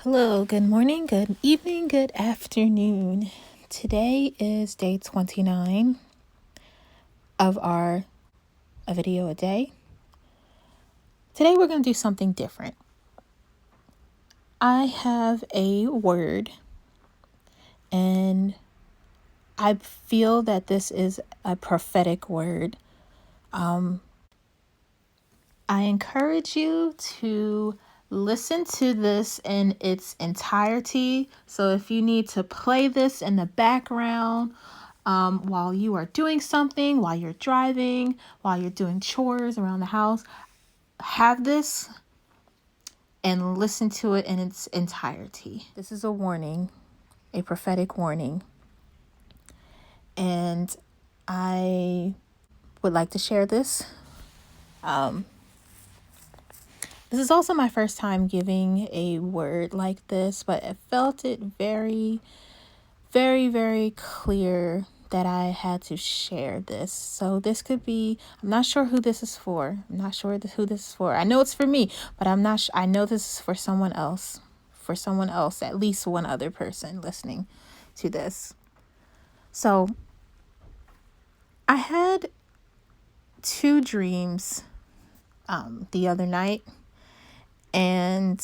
Hello, good morning, good evening, good afternoon. Today is day 29 of our A Video a Day. Today we're going to do something different. I have a word, and I feel that this is a prophetic word. I encourage you to listen to this in its entirety. So if you need to play this in the background while you are doing something, while you're driving, while you're doing chores around the house, have this and listen to it in its entirety. This is a warning, a prophetic warning. And I would like to share this. This is also my first time giving a word like this, but I felt it very, very, very clear that I had to share this. So this could be, I'm not sure who this is for. I'm not sure who this is for. I know it's for me, but I'm not I know this is for someone else. For someone else, at least one other person listening to this. So I had two dreams the other night. And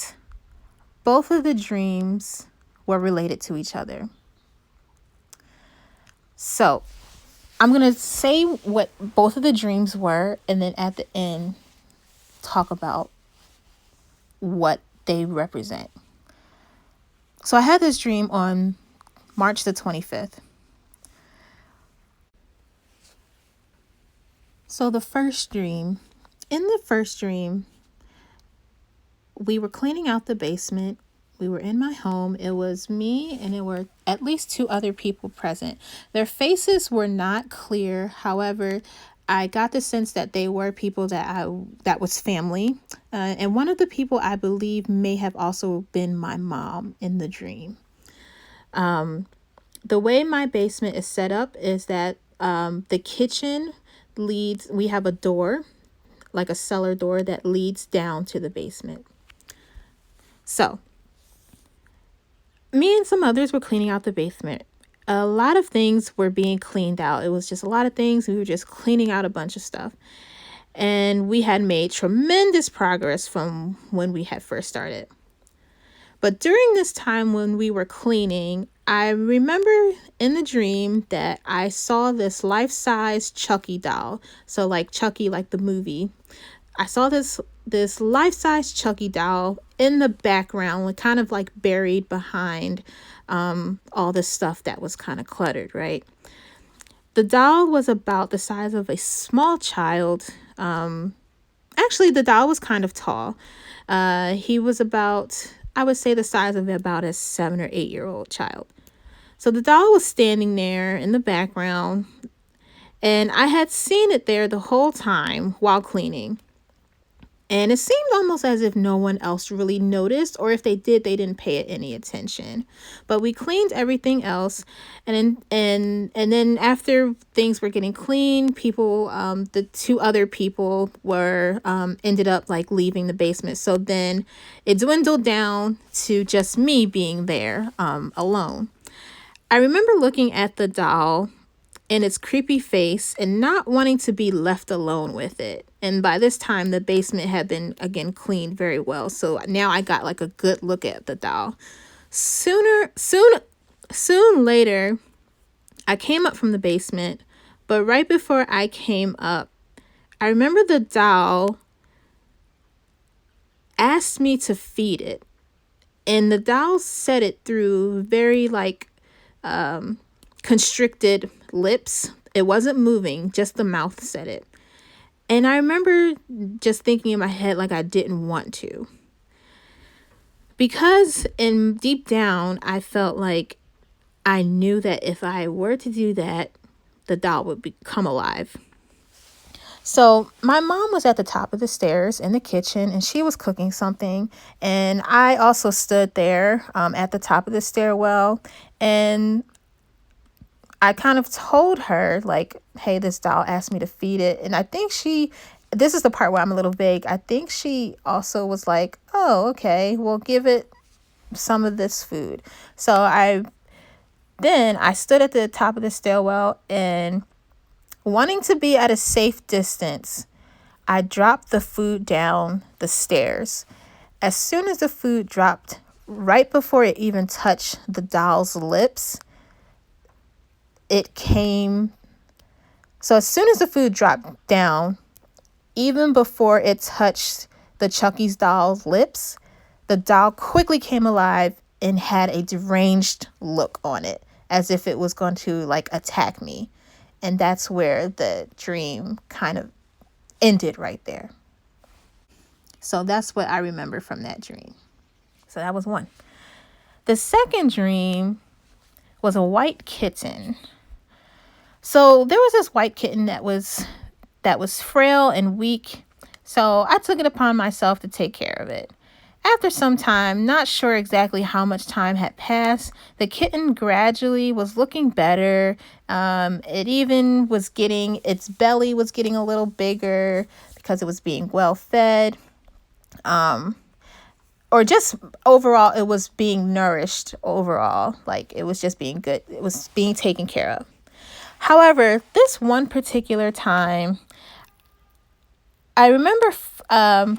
both of the dreams were related to each other. So I'm going to say what both of the dreams were, and then at the end, talk about what they represent. So I had this dream on March the 25th. So in the first dream, we were cleaning out the basement. We were in my home. It was me and it were at least two other people present. Their faces were not clear. However, I got the sense that they were people that was family. And one of the people I believe may have also been my mom in the dream. The way my basement is set up is that the kitchen leads, we have a door, like a cellar door that leads down to the basement. So, me and some others were cleaning out the basement. A lot of things were being cleaned out. It was just a lot of things. We were just cleaning out a bunch of stuff. And we had made tremendous progress from when we had first started. But during this time when we were cleaning, I remember in the dream that I saw this life-size Chucky doll. So like Chucky, like the movie. I saw this life-size Chucky doll in the background, kind of like buried behind all this stuff that was kind of cluttered, right? The doll was about the size of a small child. Actually, the doll was kind of tall. He was about, I would say, the size of about a 7 or 8 year old child. So the doll was standing there in the background, and I had seen it there the whole time while cleaning. And it seemed almost as if no one else really noticed, or if they did, they didn't pay it any attention. But we cleaned everything else, and then after things were getting clean, people, the two other people were ended up like leaving the basement. So then it dwindled down to just me being there alone. I remember looking at the doll and its creepy face and not wanting to be left alone with it. And by this time, the basement had been, again, cleaned very well. So now I got like a good look at the doll. Soon later, I came up from the basement. But right before I came up, I remember the doll asked me to feed it. And the doll said it through very constricted lips. It wasn't moving, just the mouth said it. And I remember just thinking in my head like I didn't want to. Because deep down, I felt like I knew that if I were to do that, the doll would come alive. So my mom was at the top of the stairs in the kitchen, and she was cooking something. And I also stood there at the top of the stairwell, and I kind of told her, like, hey, this doll asked me to feed it. And I think this is the part where I'm a little vague. I think she also was like, oh, okay, well, give it some of this food. So I stood at the top of the stairwell, and wanting to be at a safe distance, I dropped the food down the stairs. As soon as the food dropped, right before it even touched the doll's lips, it came. So as soon as the food dropped down, even before it touched the Chucky's doll's lips, the doll quickly came alive and had a deranged look on it, as if it was going to like attack me. And that's where the dream kind of ended right there. So that's what I remember from that dream. So that was one. The second dream was a white kitten. So there was this white kitten that was frail and weak. So I took it upon myself to take care of it. After some time, not sure exactly how much time had passed, the kitten gradually was looking better. It even was its belly was getting a little bigger because it was being well fed. Or just overall, it was being nourished overall. Like it was just being good. It was being taken care of. However, this one particular time, I remember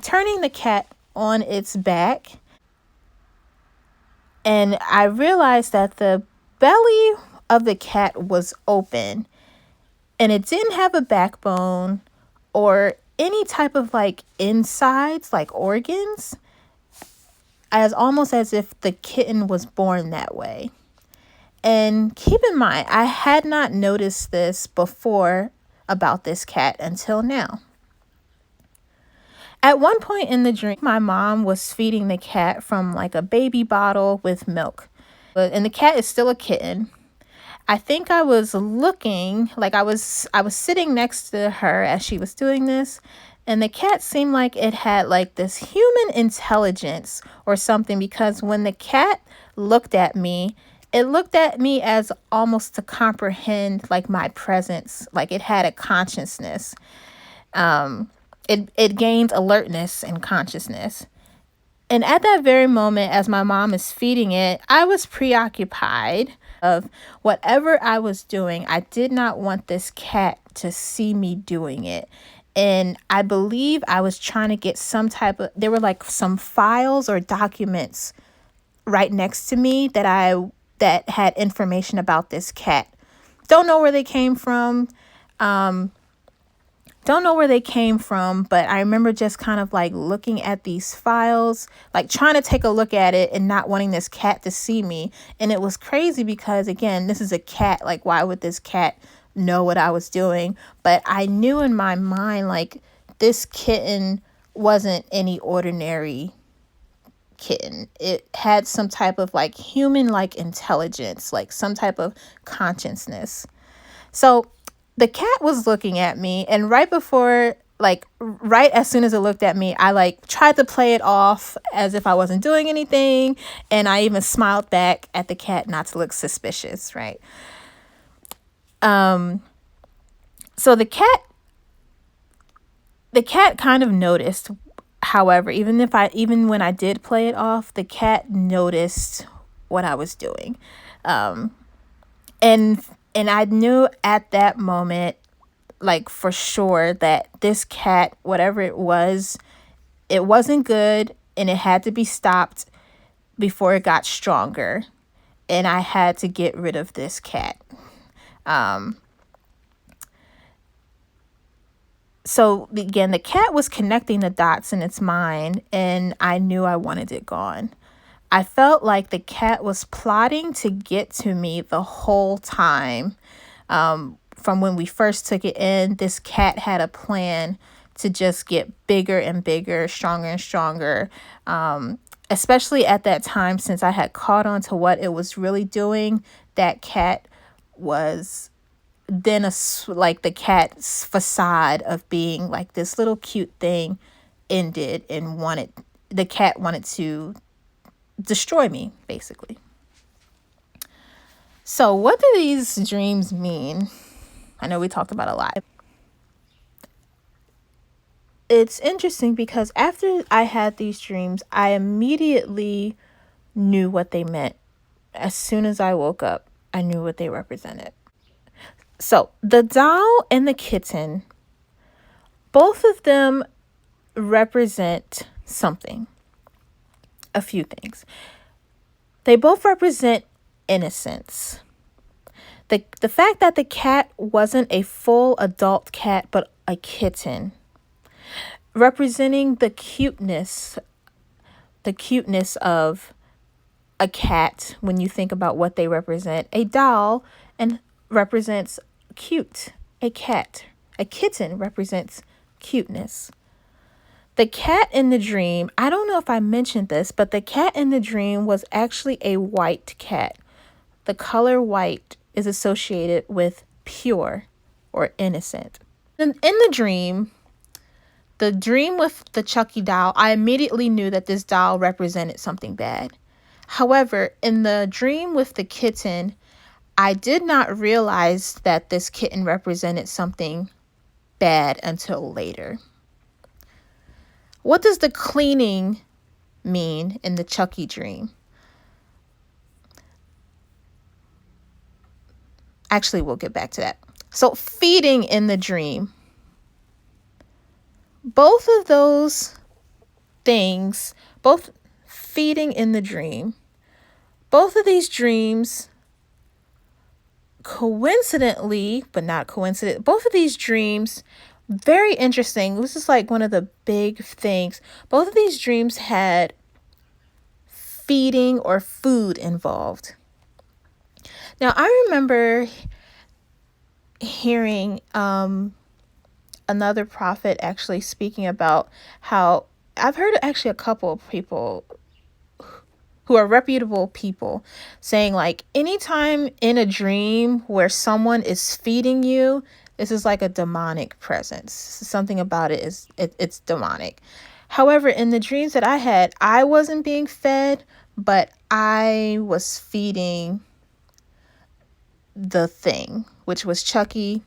turning the cat on its back, and I realized that the belly of the cat was open, and it didn't have a backbone or any type of like insides, like organs, as almost as if the kitten was born that way. And keep in mind, I had not noticed this before about this cat until now. At one point in the dream, my mom was feeding the cat from like a baby bottle with milk. And the cat is still a kitten. I think I was looking, like I was sitting next to her as she was doing this, and the cat seemed like it had like this human intelligence or something, because when the cat looked at me, it looked at me as almost to comprehend like my presence, like it had a consciousness. It gained alertness and consciousness. And at that very moment, as my mom is feeding it, I was preoccupied of whatever I was doing. I did not want this cat to see me doing it. And I believe I was trying to get there were like some files or documents right next to me that had information about this cat. Don't know where they came from. But I remember just kind of like looking at these files, like trying to take a look at it and not wanting this cat to see me. And it was crazy because, again, this is a cat. Like, why would this cat know what I was doing? But I knew in my mind, like, this kitten wasn't any ordinary kitten. It had some type of like human-like intelligence, like some type of consciousness. So the cat was looking at me, and right as soon as it looked at me, I like tried to play it off as if I wasn't doing anything, and I even smiled back at the cat not to look suspicious, right? So the cat kind of noticed. However, even when I did play it off, the cat noticed what I was doing, and I knew at that moment, like for sure, that this cat, whatever it wasn't good, and it had to be stopped before it got stronger, and I had to get rid of this cat. So again, the cat was connecting the dots in its mind, and I knew I wanted it gone. I felt like the cat was plotting to get to me the whole time. From when we first took it in, this cat had a plan to just get bigger and bigger, stronger and stronger. Especially at that time, since I had caught on to what it was really doing, that cat was then like the cat's facade of being like this little cute thing ended, and the cat wanted to destroy me, basically. So what do these dreams mean? I know we talked about a lot. It's interesting because after I had these dreams, I immediately knew what they meant. As soon as I woke up, I knew what they represented. So the doll and the kitten, both of them represent something, a few things. They both represent innocence. The fact that the cat wasn't a full adult cat, but a kitten, representing the cuteness of a cat when you think about what they represent. A doll and represents cute. A cat. A kitten represents cuteness. The cat in the dream, I don't know if I mentioned this, but the cat in the dream was actually a white cat. The color white is associated with pure or innocent. In the dream with the Chucky doll, I immediately knew that this doll represented something bad. However, in the dream with the kitten, I did not realize that this kitten represented something bad until later. What does the cleaning mean in the Chucky dream? Actually, we'll get back to that. So feeding in the dream. Both of those things, both feeding in the dream, both of these dreams, coincidentally, but not coincident, both of these dreams, very interesting. This is like one of the big things. Both of these dreams had feeding or food involved. Now, I remember hearing another prophet actually speaking about how, I've heard actually a couple of people who are reputable people saying, like, anytime in a dream where someone is feeding you, this is like a demonic presence. Something about it is it's demonic. However, in the dreams that I had, I wasn't being fed, but I was feeding the thing, which was Chucky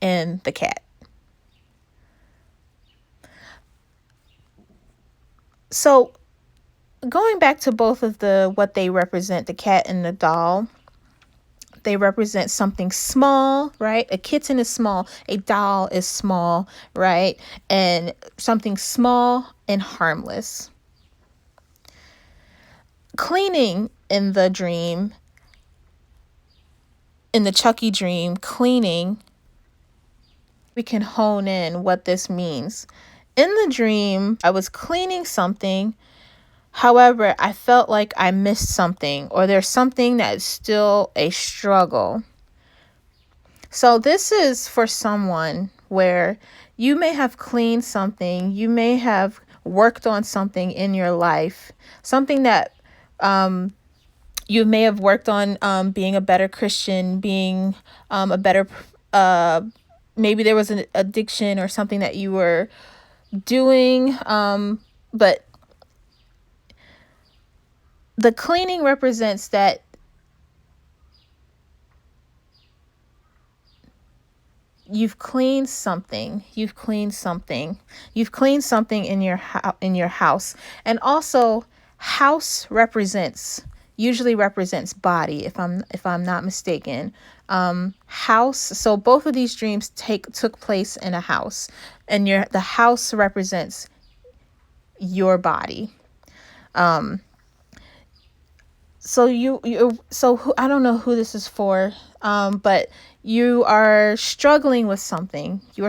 and the cat. So going back to both of what they represent, the cat and the doll, they represent something small, right? A kitten is small, a doll is small, right? And something small and harmless. Cleaning in the dream, in the Chucky dream, cleaning, we can hone in what this means. In the dream, I was cleaning something. However, I felt like I missed something, or there's something that is still a struggle. So this is for someone where you may have cleaned something, you may have worked on something in your life, something that you may have worked on, being a better Christian, being a better, maybe there was an addiction or something that you were doing, but the cleaning represents that you've cleaned something in your house. And also, house usually represents body, if I'm not mistaken. House, so both of these dreams took place in a house, and the house represents your body. So I don't know who this is for, but you are struggling with something. You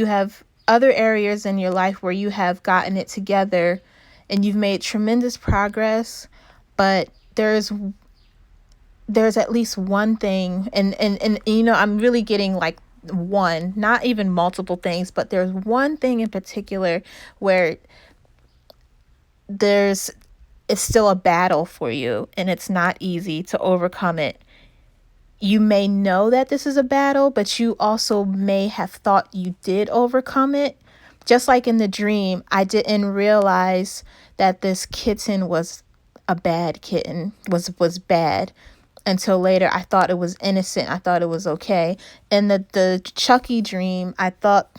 have other areas in your life where you have gotten it together and you've made tremendous progress, but there's at least one thing, and I'm really getting like one, not even multiple things, but there's one thing in particular where it's still a battle for you, and it's not easy to overcome it. You may know that this is a battle, but you also may have thought you did overcome it. Just like in the dream, I didn't realize that this kitten was a bad kitten, was bad, until later. I thought it was innocent. I thought it was okay. In the Chucky dream, I thought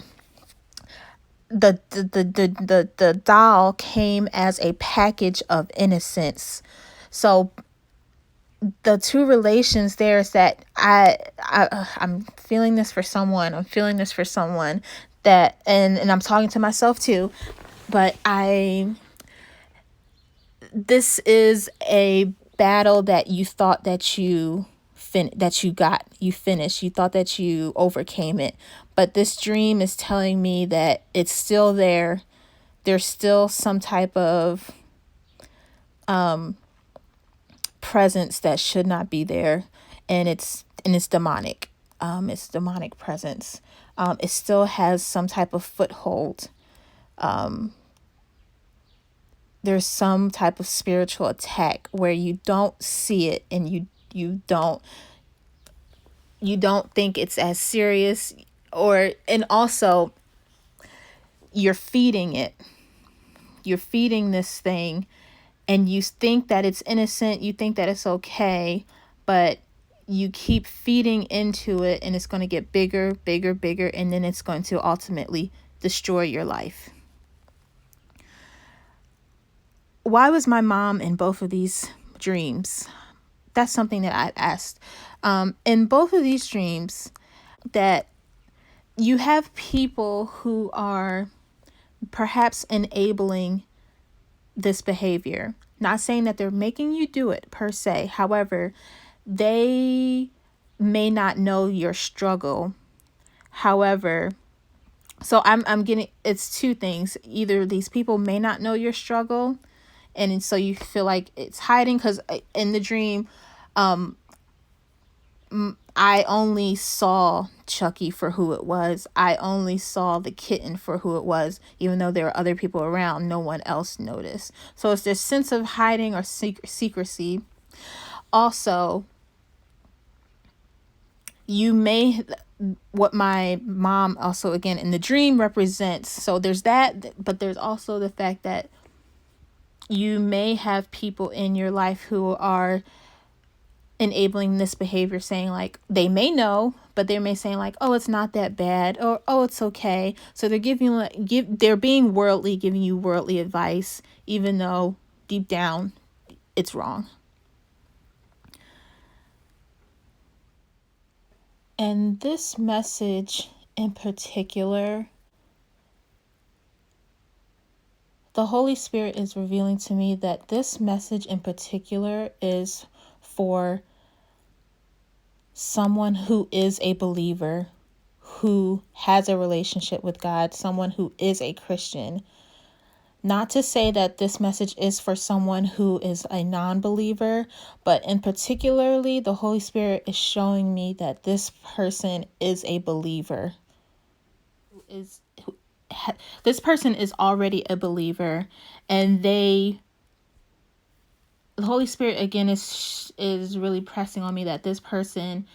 the doll came as a package of innocence. So the two relations there is that I'm feeling this for someone. I'm feeling this for someone that, and I'm talking to myself too, but this is a battle that you thought that you finished. You thought that you overcame it, but this dream is telling me that it's still there. There's still some type of presence that should not be there, and it's demonic. It's demonic presence. It still has some type of foothold. There's some type of spiritual attack where you don't see it, and you don't think it's as serious, and also you're feeding it. You're feeding this thing, and you think that it's innocent, you think that it's okay, but you keep feeding into it, and it's going to get bigger, bigger, bigger, and then it's going to ultimately destroy your life. Why was my mom in both of these dreams? That's something that I've asked. In both of these dreams, that you have people who are perhaps enabling this behavior. Not saying that they're making you do it per se. However, they may not know your struggle. However, so I'm getting, it's two things. Either these people may not know your struggle, and so you feel like it's hiding, because in the dream, I only saw Chucky for who it was. I only saw the kitten for who it was. Even though there were other people around, no one else noticed. So it's this sense of hiding or secrecy. Also, what my mom also, again, in the dream represents. So there's that, but there's also the fact that you may have people in your life who are enabling this behavior, saying like, they may know, but they may saying like, oh, it's not that bad, or oh, it's okay. So they're they're being worldly, giving you worldly advice, even though deep down it's wrong. And this message in particular, the Holy Spirit is revealing to me that this message in particular is for someone who is a believer, who has a relationship with God, someone who is a Christian. Not to say that this message is for someone who is a non-believer, but in particularly, the Holy Spirit is showing me that this person is a believer. This person is already a believer, and the Holy Spirit again is really pressing on me that this person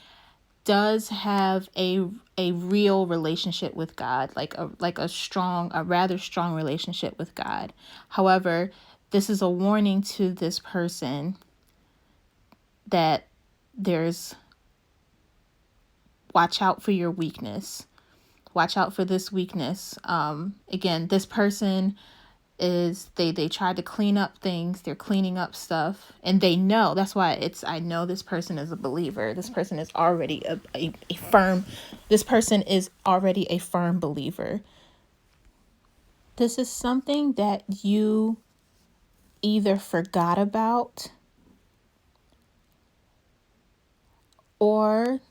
does have a real relationship with God, like a rather strong relationship with God. However, this is a warning to this person that watch out for your weakness. Watch out for this weakness. Again, this person is they tried to clean up things. They're cleaning up stuff, and they know. That's why I know this person is a believer. This person is already a firm. This person is already a firm believer. This is something that you either forgot about, or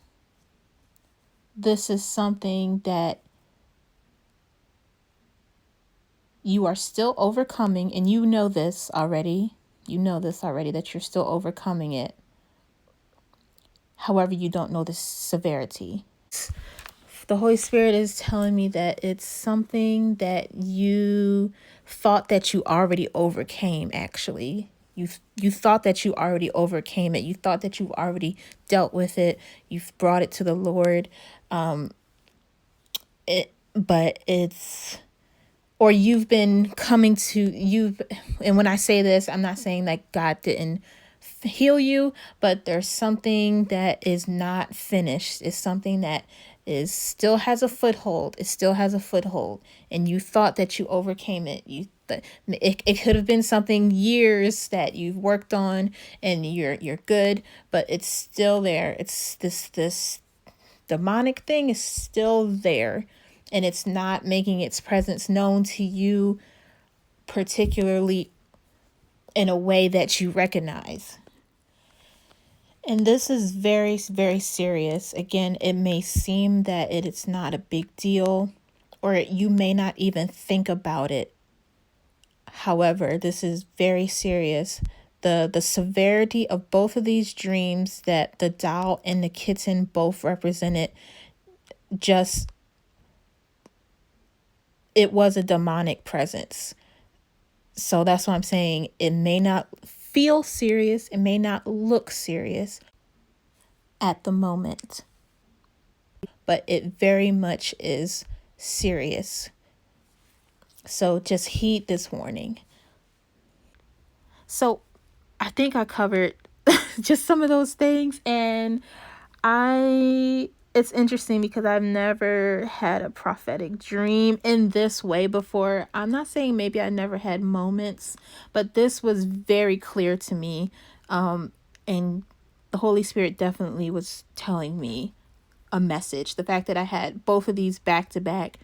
this is something that you are still overcoming, and you know this already. You know this already, that you're still overcoming it. However, you don't know the severity. The Holy Spirit is telling me that it's something that you thought that you already overcame, actually. You thought that you already overcame it. You thought that you already dealt with it. You've brought it to the Lord. But it's, or you've been coming to, and when I say this, I'm not saying that God didn't heal you, but there's something that is not finished. It's something that is still has a foothold. It still has a foothold. And you thought that you overcame it. It could have been something years that you've worked on and you're good, but it's still there. It's this demonic thing is still there, and it's not making its presence known to you, particularly in a way that you recognize. And this is very, very serious. Again, it may seem that it's not a big deal, or you may not even think about it. However, this is very serious. The severity of both of these dreams that the doll and the kitten both represented, just, it was a demonic presence. So that's why I'm saying it may not feel serious, it may not look serious at the moment, but it very much is serious. So just heed this warning. So I think I covered just some of those things, and it's interesting because I've never had a prophetic dream in this way before. I'm not saying maybe I never had moments, but this was very clear to me. And the Holy Spirit definitely was telling me a message. The fact that I had both of these back to back,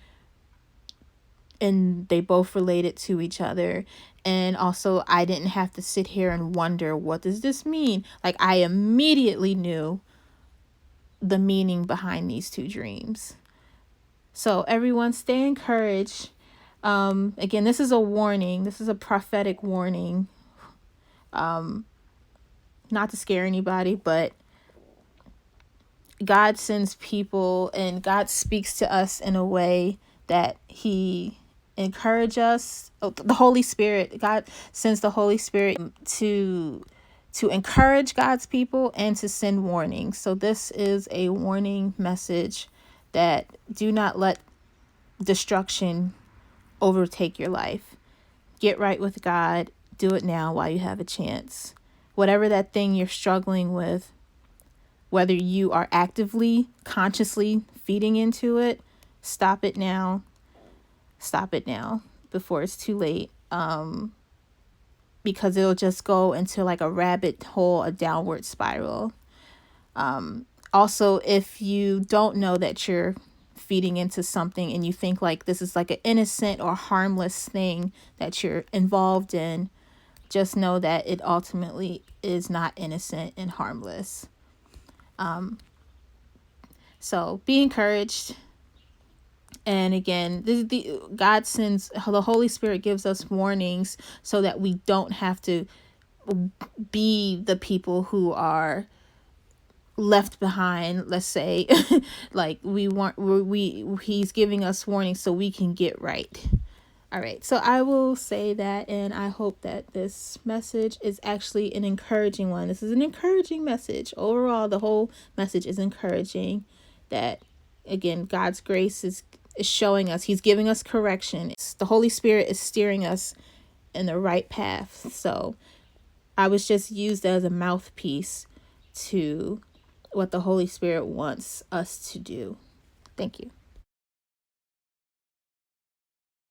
and they both related to each other. And also, I didn't have to sit here and wonder, what does this mean? Like, I immediately knew the meaning behind these two dreams. So everyone, stay encouraged. Again, this is a warning. This is a prophetic warning. Not to scare anybody, but God sends people and God speaks to us in a way that he encourage us. The Holy Spirit, God sends the Holy Spirit to encourage God's people and to send warnings. So this is a warning message that do not let destruction overtake your life. Get right with God. Do it now while you have a chance. Whatever that thing you're struggling with, whether you are actively, consciously feeding into it, stop it now. Stop it now before it's too late. Because it'll just go into like a rabbit hole, a downward spiral. Also, if you don't know that you're feeding into something and you think like this is like an innocent or harmless thing that you're involved in, just know that it ultimately is not innocent and harmless. So be encouraged. And again, God sends, the Holy Spirit gives us warnings so that we don't have to be the people who are left behind, let's say. Like he's giving us warnings so we can get right. All right, so I will say that, and I hope that this message is actually an encouraging one. This is an encouraging message. Overall, the whole message is encouraging. That, again, God's grace is showing us. He's giving us correction. The Holy Spirit is steering us in the right path. So I was just used as a mouthpiece to what the Holy Spirit wants us to do. Thank you.